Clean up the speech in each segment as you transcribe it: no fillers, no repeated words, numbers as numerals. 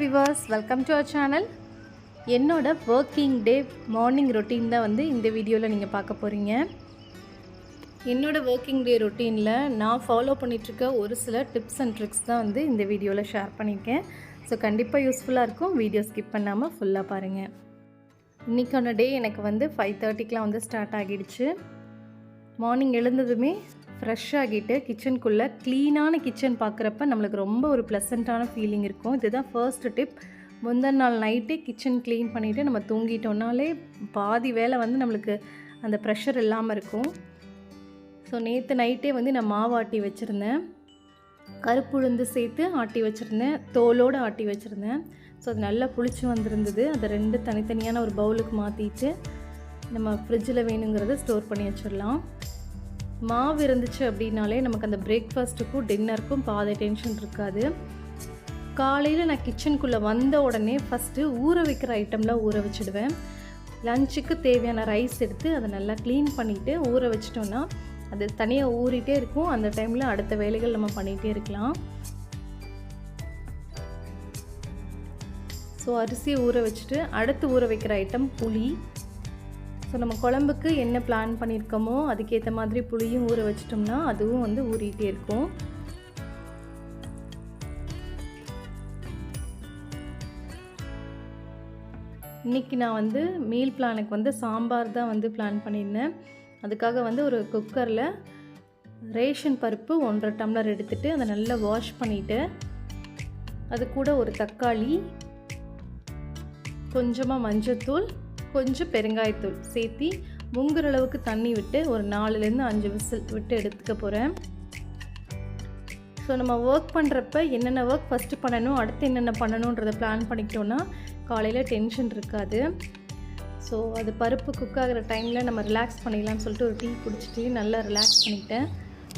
Viewers, welcome to our channel. என்னோட working day morning routine தான் வந்து இந்த வீடியோவில் நீங்கள் பார்க்க போகிறீங்க. என்னோட ஒர்க்கிங் டே ரொட்டீனில் நான் ஃபாலோ பண்ணிகிட்ருக்க ஒரு சில டிப்ஸ் அண்ட் ட்ரிக்ஸ் தான் வந்து இந்த வீடியோவில் ஷேர் பண்ணியிருக்கேன். ஸோ கண்டிப்பாக யூஸ்ஃபுல்லாக இருக்கும். வீடியோ ஸ்கிப் பண்ணாமல் ஃபுல்லாக பாருங்கள். இன்றைக்கான டே எனக்கு வந்து 5:30க்கெலாம் வந்து ஸ்டார்ட் ஆகிடுச்சு. மார்னிங் எழுந்ததுமே ஃப்ரெஷ் ஆகிட்டு கிச்சனுக்குள்ளே க்ளீனான கிச்சன் பார்க்குறப்ப நம்மளுக்கு ரொம்ப ஒரு ப்ளசண்ட்டான ஃபீலிங் இருக்கும். இதுதான் ஃபர்ஸ்ட் டிப். முந்தின நாள் நைட்டே கிச்சன் க்ளீன் பண்ணிவிட்டு நம்ம தூங்கிட்டோம்னாலே பாதி வேலை வந்து நம்மளுக்கு அந்த ப்ரெஷர் இல்லாமல் இருக்கும். ஸோ நேற்று நைட்டே வந்து நான் மாவு ஆட்டி வச்சுருந்தேன். கருப்புளுந்து சேர்த்து ஆட்டி வச்சுருந்தேன், தோலோடு ஆட்டி வச்சுருந்தேன். ஸோ அது நல்லா புளிச்சு வந்திருந்தது. அதை 2 தனித்தனியான ஒரு பவுலுக்கு மாற்றிட்டு நம்ம ஃப்ரிட்ஜில் வேணுங்கிறத ஸ்டோர் பண்ணி வச்சிடலாம். மாவு இருந்துச்சு அப்படின்னாலே நமக்கு அந்த பிரேக்ஃபாஸ்ட்டுக்கும் டின்னருக்கும் பாதி டென்ஷன் இருக்காது. காலையில் நான் கிச்சனுக்குள்ளே வந்த உடனே ஃபஸ்ட்டு ஊற வைக்கிற ஐட்டம்லாம் ஊற வச்சுடுவேன். லஞ்சுக்கு தேவையான ரைஸ் எடுத்து அதை நல்லா க்ளீன் பண்ணிவிட்டு ஊற வச்சிட்டோன்னா அது தனியாக ஊறிட்டே இருக்கும். அந்த டைமில் அடுத்த வேலைகள் நம்ம பண்ணிகிட்டே இருக்கலாம். ஸோ அரிசியை ஊற வச்சுட்டு அடுத்து ஊற வைக்கிற ஐட்டம் புளி. ஸோ நம்ம குழம்புக்கு என்ன பிளான் பண்ணியிருக்கோமோ அதுக்கேற்ற மாதிரி புளியும் ஊற வச்சிட்டோம்னா அதுவும் வந்து ஊறிட்டே இருக்கும். இன்றைக்கி நான் வந்து மீல் பிளானுக்கு வந்து சாம்பார் தான் வந்து பிளான் பண்ணியிருந்தேன். அதுக்காக வந்து ஒரு குக்கரில் ரேஷன் பருப்பு 1.5 டம்ளர் எடுத்துகிட்டு அதை நல்லா வாஷ் பண்ணிவிட்டு அது கூட ஒரு தக்காளி, கொஞ்சமாக மஞ்சத்தூள், கொஞ்சம் பெருங்காயத்தூள் சேர்த்தி முங்குற அளவுக்கு தண்ணி விட்டு ஒரு 4லேருந்து 5 விசில் விட்டு எடுத்துக்க போகிறேன். ஸோ நம்ம ஒர்க் பண்ணுறப்ப என்னென்ன ஒர்க் ஃபஸ்ட்டு பண்ணணும், அடுத்து என்னென்ன பண்ணணுன்றதை பிளான் பண்ணிக்கிட்டோன்னா காலையில் டென்ஷன் இருக்காது. ஸோ அது பருப்பு குக் ஆகிற டைமில் நம்ம ரிலாக்ஸ் பண்ணிடலாம்னு சொல்லிட்டு ஒரு டீ குடிச்சிட்டு நல்லா ரிலாக்ஸ் பண்ணிக்கிட்டேன்.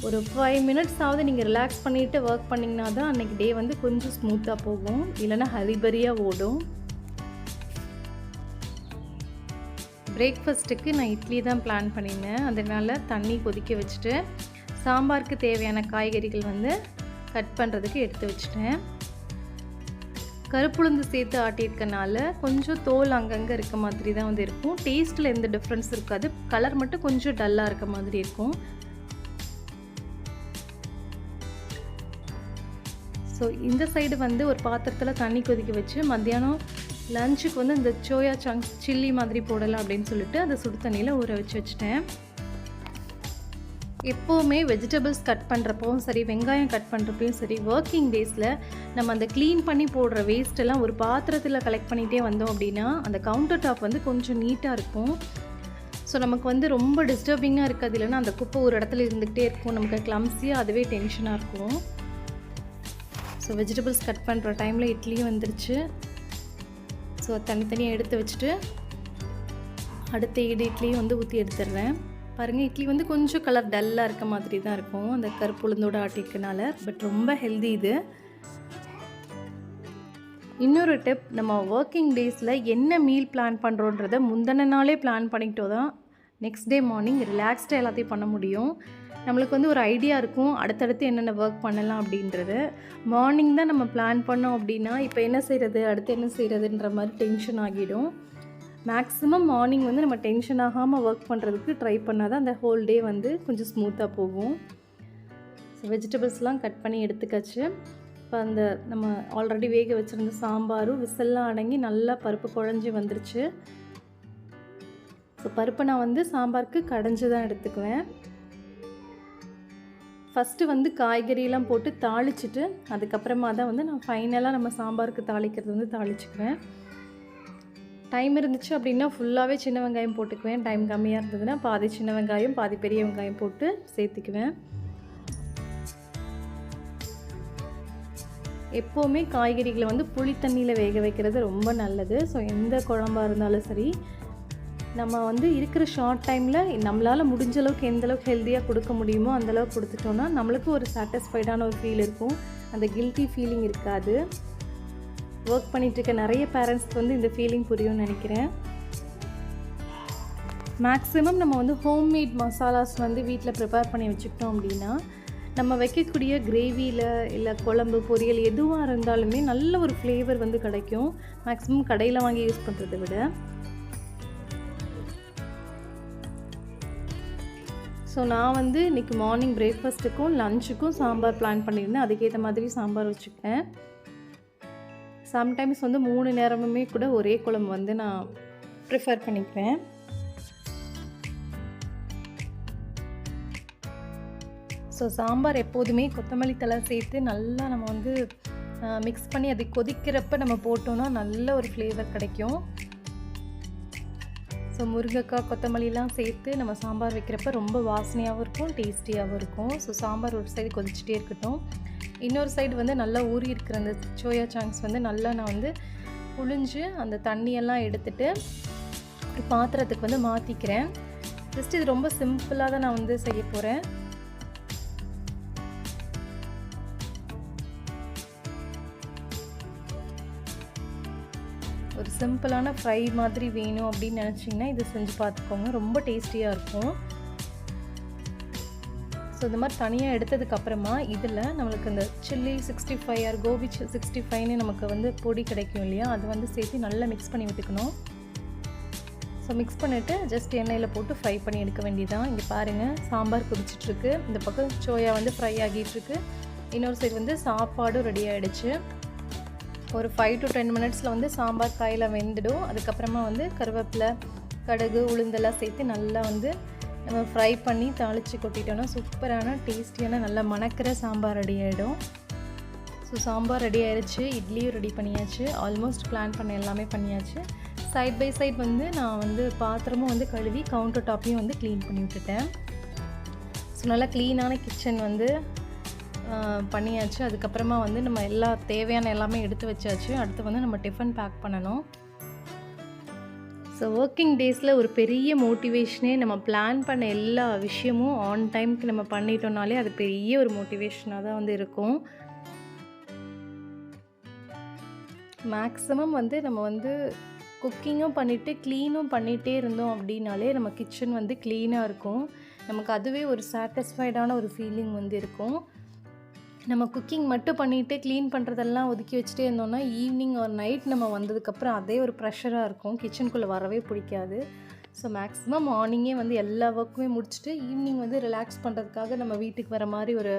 ஒரு 5 மினிட்ஸ் ஆகுது நீங்கள் ரிலாக்ஸ் பண்ணிவிட்டு ஒர்க் பண்ணிங்கன்னா தான் அன்றைக்கி டே வந்து கொஞ்சம் ஸ்மூத்தாக போகும், இல்லைனா ஹரிபரியாக ஓடும். பிரேக்ஃபாஸ்ட்டுக்கு நான் இட்லி தான் பிளான் பண்ணியிருந்தேன். அதனால் தண்ணி கொதிக்க வச்சுட்டு சாம்பாருக்கு தேவையான காய்கறிகள் வந்து கட் பண்ணுறதுக்கு எடுத்து வச்சுட்டேன். கருப்புளுந்து சேர்த்து ஆட்டியிருக்கனால கொஞ்சம் தோல் அங்கங்கே இருக்க மாதிரி தான் வந்து இருக்கும். டேஸ்ட்டில் எந்த டிஃப்ரென்ஸ் இருக்காது, கலர் மட்டும் கொஞ்சம் டல்லாக இருக்க மாதிரி இருக்கும். ஸோ இந்த சைடு வந்து ஒரு பாத்திரத்தில் தண்ணி கொதிக்க வச்சு மத்தியானம் லஞ்சுக்கு வந்து இந்த சோயா சங்க்ஸ் சில்லி மாதிரி போடலாம் அப்படின்னு சொல்லிட்டு அதை சுடு தண்ணியில் ஊற வச்சுட்டேன். எப்போவுமே வெஜிடபிள்ஸ் கட் பண்ணுறப்பவும் சரி, வெங்காயம் கட் பண்ணுறப்பையும் சரி, ஒர்க்கிங் டேஸில் நம்ம அந்த க்ளீன் பண்ணி போடுற வேஸ்ட்டெல்லாம் ஒரு பாத்திரத்தில் கலெக்ட் பண்ணிகிட்டே வந்தோம் அப்படின்னா அந்த கவுண்டர் டாப் வந்து கொஞ்சம் நீட்டாக இருக்கும். ஸோ நமக்கு வந்து ரொம்ப டிஸ்டர்பிங்காக இருக்காது, இல்லைன்னா அந்த குப்பை ஒரு இடத்துல இருந்துகிட்டே இருக்கும், நமக்கு கிளம்ஸியாக அதுவே டென்ஷனாக இருக்கும். ஸோ வெஜிடபிள்ஸ் கட் பண்ணுற டைமில் இட்லியும் வந்துருச்சு. ஸோ தனித்தனியாக எடுத்து வச்சுட்டு அடுத்த இட்லியும் வந்து ஊற்றி எடுத்துடுறேன். பாருங்கள், இட்லி வந்து கொஞ்சம் கலர் டல்லாக இருக்க மாதிரி தான் இருக்கும் அந்த கருப்புளுந்தோடு ஆட்டிக்கனால, பட் ரொம்ப ஹெல்தி இது. இன்னொரு டிப், நம்ம ஒர்க்கிங் டேஸில் என்ன மீல் பிளான் பண்ணுறோன்றதை முந்தின நாளே பிளான் பண்ணிக்கிட்டோ தான் நெக்ஸ்ட் டே மார்னிங் ரிலாக்ஸ்டாக எல்லாத்தையும் பண்ண முடியும். நம்மளுக்கு வந்து ஒரு ஐடியா இருக்கும் அடுத்தடுத்து என்னென்ன ஒர்க் பண்ணலாம் அப்படின்றது. மார்னிங் தான் நம்ம பிளான் பண்ணோம் அப்படின்னா இப்போ என்ன செய்கிறது, அடுத்து என்ன செய்கிறதுன்ற மாதிரி டென்ஷன் ஆகிடும். மேக்ஸிமம் மார்னிங் வந்து நம்ம டென்ஷன் ஆகாமல் ஒர்க் பண்ணுறதுக்கு ட்ரை பண்ணால் தான் அந்த ஹோல் டே வந்து கொஞ்சம் ஸ்மூத்தாக போகும். ஸோ வெஜிடபிள்ஸ்லாம் கட் பண்ணி எடுத்துக்காச்சு. இப்போ அந்த நம்ம ஆல்ரெடி வேக வச்சுருந்த சாம்பாரும் விசில்லாம் அடங்கி நல்லா பருப்பு குழஞ்சி வந்துருச்சு. ஸோ பருப்பை நான் வந்து சாம்பாருக்கு கடைஞ்சி தான் எடுத்துக்குவேன். ஃபஸ்ட்டு வந்து காய்கறியெல்லாம் போட்டு தாளிச்சிட்டு அதுக்கப்புறமா தான் வந்து நான் ஃபைனலாக நம்ம சாம்பாருக்கு தாளிக்கிறது வந்து தாளிச்சுக்குவேன். டைம் இருந்துச்சு அப்படின்னா ஃபுல்லாகவே சின்ன வெங்காயம் போட்டுக்குவேன். டைம் கம்மியாக இருந்ததுன்னா பாதி சின்ன வெங்காயம் பாதி பெரிய வெங்காயம் போட்டு சேர்த்துக்குவேன். எப்போவுமே காய்கறிகளை வந்து புளி தண்ணியில் வேக வைக்கிறது ரொம்ப நல்லது. ஸோ எந்த குழம்பாக இருந்தாலும் சரி, நம்ம வந்து இருக்கிற ஷார்ட் டைமில் நம்மளால் முடிஞ்ச அளவுக்கு எந்த அளவுக்கு ஹெல்த்தியாக கொடுக்க முடியுமோ அந்தளவுக்கு கொடுத்துட்டோன்னா நம்மளுக்கு ஒரு சாட்டிஸ்ஃபைடான ஒரு ஃபீல் இருக்கும், அந்த கில்ட்டி ஃபீலிங் இருக்காது. ஒர்க் பண்ணிகிட்ருக்க நிறைய பேரண்ட்ஸ்க்கு வந்து இந்த ஃபீலிங் புரியும்னு நினைக்கிறேன். மேக்ஸிமம் நம்ம வந்து ஹோம்மேட் மசாலாஸ் வந்து வீட்டில் ப்ரிப்பேர் பண்ணி வச்சுக்கிட்டோம் அப்படின்னா நம்ம வைக்கக்கூடிய கிரேவியில் இல்லை குழம்பு பொரியல் எதுவாக இருந்தாலுமே நல்ல ஒரு ஃப்ளேவர் வந்து கிடைக்கும், மேக்ஸிமம் கடையில் வாங்கி யூஸ் பண்ணுறதை விட. ஸோ நான் வந்து இன்றைக்கி மார்னிங் பிரேக்ஃபாஸ்ட்டுக்கும் லஞ்சுக்கும் சாம்பார் பிளான் பண்ணியிருந்தேன். அதுக்கேற்ற மாதிரி சாம்பார் வச்சுக்கிட்டேன். சம்டைம்ஸ் வந்து 3 நேரமுமே கூட ஒரே குழம்பு வந்து நான் ப்ரிஃபர் பண்ணிக்குவேன். ஸோ சாம்பார் எப்போதுமே கொத்தமல்லி தழை சேர்த்து நல்லா நம்ம வந்து மிக்ஸ் பண்ணி அது கொதிக்கிறப்ப நம்ம போட்டோன்னா நல்ல ஒரு ஃப்ளேவர் கிடைக்கும். ஸோ முருங்கைக்காய் கொத்தமல்லிலாம் சேர்த்து நம்ம சாம்பார் வைக்கிறப்ப ரொம்ப வாசனையாகவும் இருக்கும், டேஸ்டியாகவும் இருக்கும். ஸோ சாம்பார் ஒரு சைடு கொதிச்சுட்டே இருக்கட்டும். இன்னொரு சைடு வந்து நல்லா ஊறி இருக்கிற அந்த சோயா சங்க்ஸ் வந்து நல்லா நான் வந்து புழிஞ்சு அந்த தண்ணியெல்லாம் எடுத்துகிட்டு ஒரு பாத்திரத்துக்கு வந்து மாற்றிக்கிறேன். ஜஸ்ட் இது ரொம்ப சிம்பிளாக தான் நான் வந்து செய்ய போகிறேன். ஒரு சிம்பிளான ஃப்ரை மாதிரி வேணும் அப்படின்னு நினச்சிங்கன்னா இது செஞ்சு பார்த்துக்கோங்க, ரொம்ப டேஸ்டியாக இருக்கும். ஸோ இந்த மாதிரி தனியாக எடுத்ததுக்கப்புறமா இதில் நம்மளுக்கு இந்த சில்லி 65 ஆர் கோபி 65ன்னு நமக்கு வந்து பொடி கிடைக்கும் இல்லையா, அது வந்து சேர்த்து நல்லா மிக்ஸ் பண்ணி விட்டுக்கணும். ஸோ மிக்ஸ் பண்ணிவிட்டு ஜஸ்ட் எண்ணெயில் போட்டு ஃப்ரை பண்ணி எடுக்க வேண்டியதான். இங்கே பாருங்கள், சாம்பார் கொதிச்சிட்ருக்கு, இந்த பக்கம் சோயா வந்து ஃப்ரை ஆகிட்டுருக்கு, இன்னொரு சைடு வந்து சாப்பாடும் ரெடி ஆகிடுச்சு. ஒரு 5 to 10 மினிட்ஸில் வந்து சாம்பார் காயில் வெந்துடும். அதுக்கப்புறமா வந்து கருவேப்பிலை, கடுகு, உளுந்தெல்லாம் சேர்த்து நல்லா வந்து நம்ம ஃப்ரை பண்ணி தாளித்து கொட்டிட்டோன்னா சூப்பரான டேஸ்டியான நல்லா மணக்கிற சாம்பார் ரெடி ஆகிடும். ஸோ சாம்பார் ரெடி ஆகிடுச்சு, இட்லியும் ரெடி பண்ணியாச்சு, ஆல்மோஸ்ட் பிளான் பண்ண எல்லாமே பண்ணியாச்சு. சைட் பை சைட் வந்து நான் வந்து பாத்திரமும் வந்து கழுவி கவுண்டர் டாப்பையும் வந்து க்ளீன் பண்ணி விட்டுட்டேன். ஸோ நல்லா க்ளீனான கிச்சன் வந்து பண்ணியாச்சு. அதுக்கப்புறமா வந்து நம்ம எல்லா தேவையான எல்லாமே எடுத்து வச்சாச்சு. அடுத்து வந்து நம்ம டிஃபன் பேக் பண்ணணும். ஸோ ஒர்க்கிங் டேஸில் ஒரு பெரிய மோட்டிவேஷனே நம்ம பிளான் பண்ண எல்லா விஷயமும் ஆன் டைமுக்கு நம்ம பண்ணிட்டோம்னாலே அது பெரிய ஒரு மோட்டிவேஷனாக தான் வந்து இருக்கும். மேக்ஸிமம் வந்து நம்ம வந்து குக்கிங்கும் பண்ணிவிட்டு க்ளீனும் பண்ணிகிட்டே இருந்தோம் அப்படின்னாலே நம்ம கிச்சன் வந்து க்ளீனாக இருக்கும். நமக்கு அதுவே ஒரு சாட்டிஸ்ஃபைடான ஒரு ஃபீலிங் வந்து இருக்கும். நம்ம குக்கிங் மட்டும் பண்ணிவிட்டு க்ளீன் பண்ணுறதெல்லாம் ஒதுக்கி வச்சுட்டே இருந்தோம்னா ஈவினிங் ஒரு நைட் நம்ம வந்ததுக்கப்புறம் அதே ஒரு ப்ரெஷராக இருக்கும், கிச்சனுக்குள்ளே வரவே பிடிக்காது. ஸோ மேக்ஸிமம் மார்னிங்கே வந்து எல்லா ஒர்க்குமே முடிச்சுட்டு ஈவினிங் வந்து ரிலாக்ஸ் பண்ணுறதுக்காக நம்ம வீட்டுக்கு வர மாதிரி ஒரு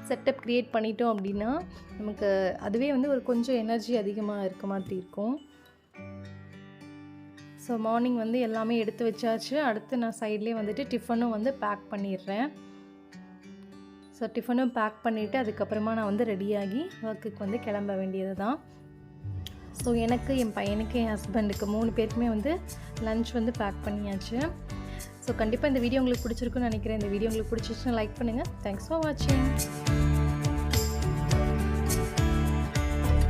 செட்டப் க்ரியேட் பண்ணிட்டோம் அப்படின்னா நமக்கு அதுவே வந்து ஒரு கொஞ்சம் எனர்ஜி அதிகமாக இருக்க மாதிரி இருக்கும். ஸோ மார்னிங் வந்து எல்லாமே எடுத்து வச்சாச்சு. அடுத்து நான் சைட்லேயே வந்துட்டு டிஃபனும் வந்து பேக் பண்ணிடுறேன். ஸோ டிஃபனும் பேக் பண்ணிவிட்டு அதுக்கப்புறமா நான் வந்து ரெடியாகி ஒர்க்குக்கு வந்து கிளம்ப வேண்டியது தான். ஸோ எனக்கு, என் பையனுக்கு, என் ஹஸ்பண்டுக்கு 3 பேருக்குமே வந்து லன்ச் வந்து பேக் பண்ணியாச்சு. ஸோ கண்டிப்பாக இந்த வீடியோ உங்களுக்கு பிடிச்சிருக்குன்னு நினைக்கிறேன். இந்த வீடியோ உங்களுக்கு பிடிச்சிச்சுன்னா லைக் பண்ணுங்கள். தேங்க்ஸ் ஃபார் வாட்சிங்.